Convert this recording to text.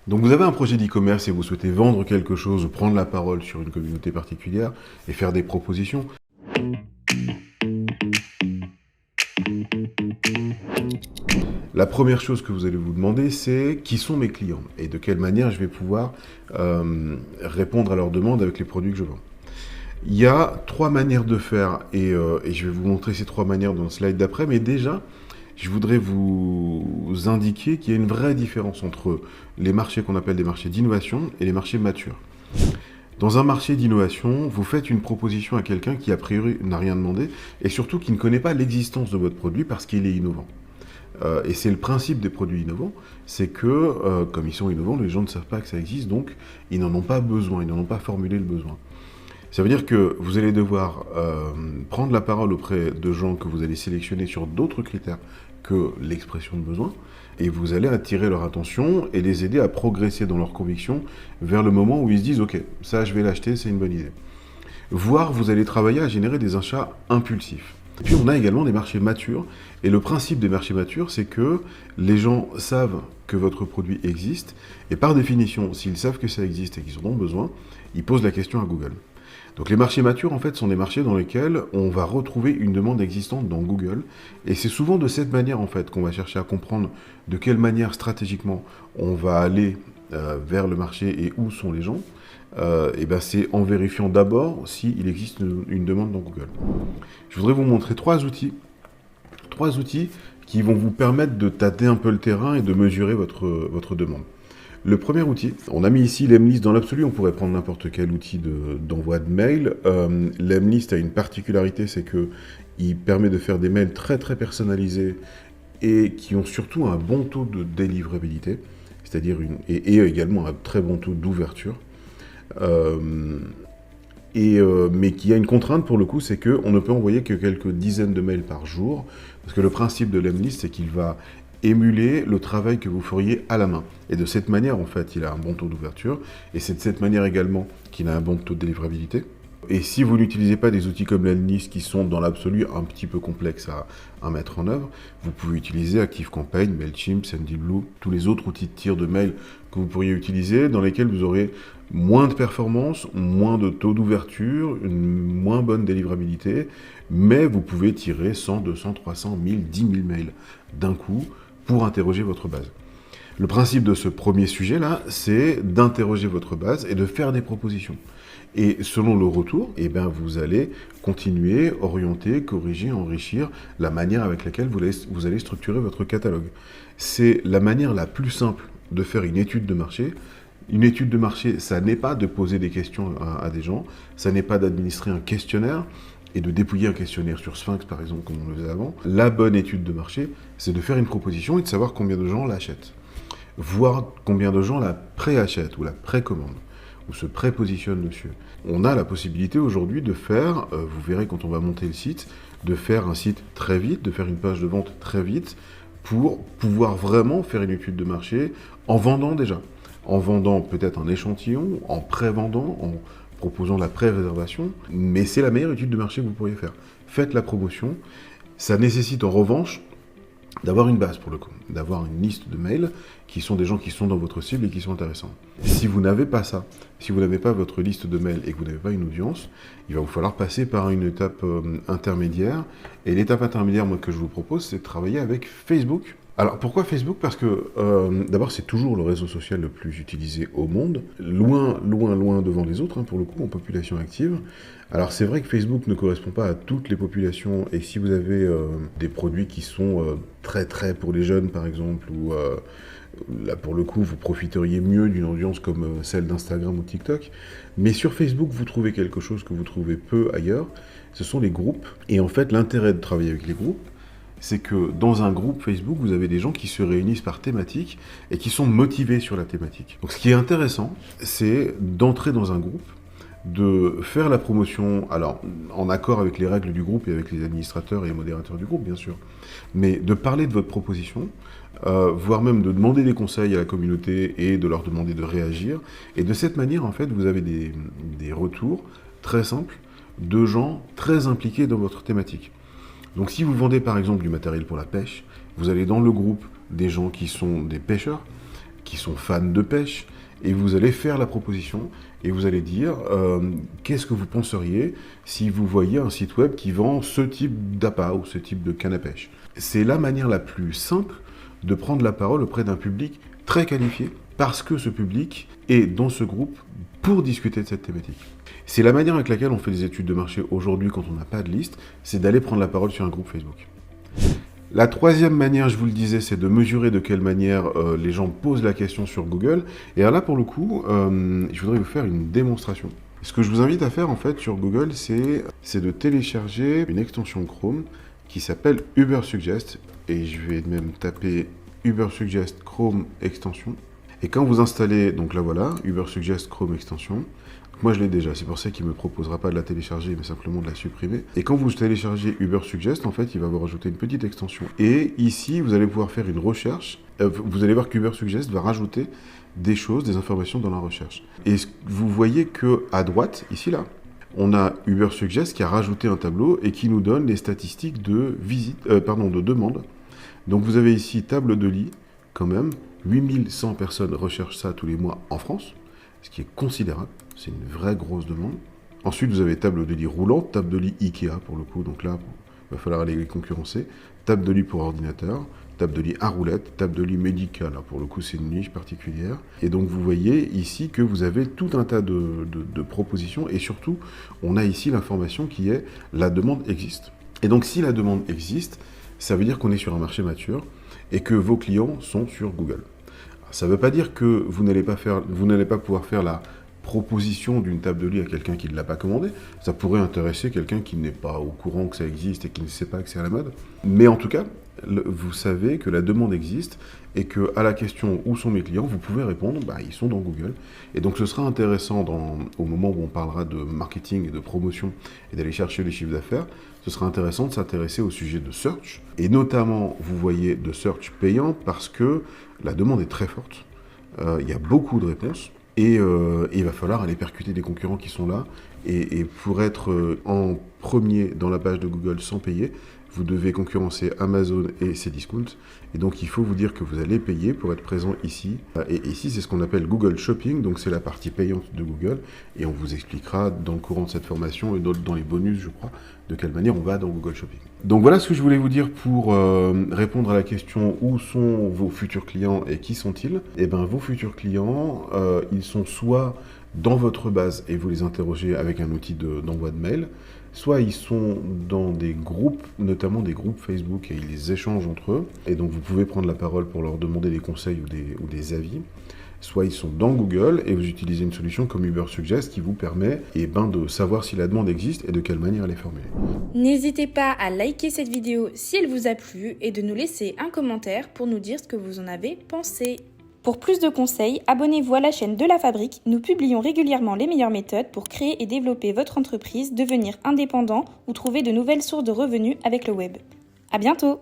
Donc vous avez un projet d'e-commerce et vous souhaitez vendre quelque chose, ou prendre la parole sur une communauté particulière et faire des propositions. La première chose que vous allez vous demander, c'est qui sont mes clients et de quelle manière je vais pouvoir répondre à leurs demandes avec les produits que je vends. Il y a 3 manières de faire et je vais vous montrer ces 3 manières dans le slide d'après, mais déjà, je voudrais vous indiquer qu'il y a une vraie différence entre les marchés qu'on appelle des marchés d'innovation et les marchés matures. Dans un marché d'innovation, vous faites une proposition à quelqu'un qui a priori n'a rien demandé et surtout qui ne connaît pas l'existence de votre produit parce qu'il est innovant. Et c'est le principe des produits innovants, c'est que comme ils sont innovants, les gens ne savent pas que ça existe, donc ils n'en ont pas besoin, ils n'en ont pas formulé le besoin. Ça veut dire que vous allez devoir prendre la parole auprès de gens que vous allez sélectionner sur d'autres critères que l'expression de besoin, et vous allez attirer leur attention et les aider à progresser dans leurs convictions vers le moment où ils se disent « Ok, ça je vais l'acheter, c'est une bonne idée ». Voire vous allez travailler à générer des achats impulsifs. Et puis on a également des marchés matures, et le principe des marchés matures, c'est que les gens savent que votre produit existe, et par définition, s'ils savent que ça existe et qu'ils en ont besoin, ils posent la question à Google. Donc les marchés matures, en fait, sont des marchés dans lesquels on va retrouver une demande existante dans Google, et c'est souvent de cette manière, en fait, qu'on va chercher à comprendre de quelle manière, stratégiquement, on va aller vers le marché et où sont les gens. Et ben c'est en vérifiant d'abord s'il existe une demande dans Google. Je voudrais vous montrer 3 outils qui vont vous permettre de tâter un peu le terrain et de mesurer votre demande. Le premier outil, on a mis ici Lemlist. Dans l'absolu, on pourrait prendre n'importe quel outil d'envoi de mail. Lemlist a une particularité, c'est qu'il permet de faire des mails très très personnalisés et qui ont surtout un bon taux de délivrabilité, c'est-à-dire et également un très bon taux d'ouverture. Mais qui a une contrainte pour le coup, c'est qu'on ne peut envoyer que quelques dizaines de mails par jour, parce que le principe de Lemlist, c'est qu'il va émuler le travail que vous feriez à la main. Et de cette manière, en fait, il a un bon taux d'ouverture, et c'est de cette manière également qu'il a un bon taux de délivrabilité. Et si vous n'utilisez pas des outils comme Lemlist qui sont dans l'absolu un petit peu complexes à mettre en œuvre, vous pouvez utiliser ActiveCampaign, Mailchimp, Sendinblue, tous les autres outils de tir de mail que vous pourriez utiliser, dans lesquels vous aurez moins de performance, moins de taux d'ouverture, une moins bonne délivrabilité, mais vous pouvez tirer 100, 200, 300, 1000, 10 000 mails d'un coup pour interroger votre base. Le principe de ce premier sujet-là, c'est d'interroger votre base et de faire des propositions. Et selon le retour, eh ben vous allez continuer, orienter, corriger, enrichir la manière avec laquelle vous allez structurer votre catalogue. C'est la manière la plus simple de faire une étude de marché. Une étude de marché, ça n'est pas de poser des questions à des gens, ça n'est pas d'administrer un questionnaire et de dépouiller un questionnaire sur Sphinx, par exemple, comme on le faisait avant. La bonne étude de marché, c'est de faire une proposition et de savoir combien de gens l'achètent. Voir combien de gens la préachètent ou la précommandent, ou se prépositionnent dessus. On a la possibilité aujourd'hui de faire, vous verrez quand on va monter le site, de faire un site très vite, de faire une page de vente très vite, pour pouvoir vraiment faire une étude de marché en vendant déjà. En vendant peut-être un échantillon, en pré-vendant, en proposant la pré-réservation, mais c'est la meilleure étude de marché que vous pourriez faire. Faites la promotion. Ça nécessite en revanche d'avoir une base pour le coup, d'avoir une liste de mails qui sont des gens qui sont dans votre cible et qui sont intéressants. Si vous n'avez pas ça, si vous n'avez pas votre liste de mails et que vous n'avez pas une audience, il va vous falloir passer par une étape intermédiaire. Et l'étape intermédiaire, moi, que je vous propose, c'est de travailler avec Facebook. Alors pourquoi Facebook? Parce que d'abord c'est toujours le réseau social le plus utilisé au monde, loin, loin, loin devant les autres, pour le coup, en population active. Alors c'est vrai que Facebook ne correspond pas à toutes les populations, et si vous avez des produits qui sont très très pour les jeunes par exemple, ou là pour le coup vous profiteriez mieux d'une audience comme celle d'Instagram ou TikTok, mais sur Facebook vous trouvez quelque chose que vous trouvez peu ailleurs, ce sont les groupes, et en fait l'intérêt de travailler avec les groupes, c'est que dans un groupe Facebook, vous avez des gens qui se réunissent par thématique et qui sont motivés sur la thématique. Donc ce qui est intéressant, c'est d'entrer dans un groupe, de faire la promotion, alors en accord avec les règles du groupe et avec les administrateurs et les modérateurs du groupe, bien sûr, mais de parler de votre proposition, voire même de demander des conseils à la communauté et de leur demander de réagir. Et de cette manière, en fait, vous avez des retours très simples de gens très impliqués dans votre thématique. Donc si vous vendez par exemple du matériel pour la pêche, vous allez dans le groupe des gens qui sont des pêcheurs, qui sont fans de pêche, et vous allez faire la proposition, et vous allez dire qu'est-ce que vous penseriez si vous voyez un site web qui vend ce type d'appât ou ce type de canne à pêche. C'est la manière la plus simple de prendre la parole auprès d'un public très qualifié, parce que ce public est dans ce groupe pour discuter de cette thématique. C'est la manière avec laquelle on fait des études de marché aujourd'hui quand on n'a pas de liste, c'est d'aller prendre la parole sur un groupe Facebook. La troisième manière, je vous le disais, c'est de mesurer de quelle manière les gens posent la question sur Google. Et alors là, pour le coup, je voudrais vous faire une démonstration. Ce que je vous invite à faire en fait sur Google, c'est de télécharger une extension Chrome qui s'appelle Ubersuggest. Et je vais même taper Ubersuggest Chrome extension. Et quand vous installez, donc là voilà, Ubersuggest Chrome extension. Moi je l'ai déjà, c'est pour ça qu'il ne me proposera pas de la télécharger, mais simplement de la supprimer. Et quand vous téléchargez Ubersuggest, en fait, il va vous rajouter une petite extension. Et ici, vous allez pouvoir faire une recherche. Vous allez voir qu'Ubersuggest va rajouter des choses, des informations dans la recherche. Et vous voyez qu'à droite, ici là, on a Ubersuggest qui a rajouté un tableau et qui nous donne les statistiques de de demande. Donc vous avez ici table de lit, quand même, 8100 personnes recherchent ça tous les mois en France, ce qui est considérable. C'est une vraie grosse demande. Ensuite, vous avez table de lit roulante, table de lit Ikea pour le coup, donc là, il va falloir aller les concurrencer. Table de lit pour ordinateur, table de lit à roulette, table de lit médicale, là pour le coup c'est une niche particulière. Et donc vous voyez ici que vous avez tout un tas de propositions et surtout, on a ici l'information qui est la demande existe. Et donc si la demande existe, ça veut dire qu'on est sur un marché mature et que vos clients sont sur Google. Alors, ça ne veut pas dire que vous n'allez pas pouvoir faire la proposition d'une table de lit à quelqu'un qui ne l'a pas commandé. Ça pourrait intéresser quelqu'un qui n'est pas au courant que ça existe et qui ne sait pas que c'est à la mode. Mais en tout cas, vous savez que la demande existe et qu'à la question où sont mes clients, vous pouvez répondre, ils sont dans Google. Et donc ce sera intéressant au moment où on parlera de marketing et de promotion et d'aller chercher les chiffres d'affaires, ce sera intéressant de s'intéresser au sujet de search. Et notamment, vous voyez, de search payant parce que la demande est très forte. Il y a beaucoup de réponses. Et il va falloir aller percuter des concurrents qui sont là. Et pour être en premier dans la page de Google sans payer, vous devez concurrencer Amazon et Cdiscount. Et donc, il faut vous dire que vous allez payer pour être présent ici. Et ici, c'est ce qu'on appelle Google Shopping. Donc, c'est la partie payante de Google. Et on vous expliquera dans le courant de cette formation et dans les bonus, je crois, de quelle manière on va dans Google Shopping. Donc, voilà ce que je voulais vous dire pour répondre à la question où sont vos futurs clients et qui sont-ils. Eh bien, vos futurs clients, ils sont soit dans votre base et vous les interrogez avec un outil d'envoi de mail, soit ils sont dans des groupes, notamment des groupes Facebook, et ils les échangent entre eux. Et donc vous pouvez prendre la parole pour leur demander des conseils ou des avis. Soit ils sont dans Google et vous utilisez une solution comme Ubersuggest qui vous permet de savoir si la demande existe et de quelle manière elle est formulée. N'hésitez pas à liker cette vidéo si elle vous a plu et de nous laisser un commentaire pour nous dire ce que vous en avez pensé. Pour plus de conseils, abonnez-vous à la chaîne de La Fabrique. Nous publions régulièrement les meilleures méthodes pour créer et développer votre entreprise, devenir indépendant ou trouver de nouvelles sources de revenus avec le web. À bientôt!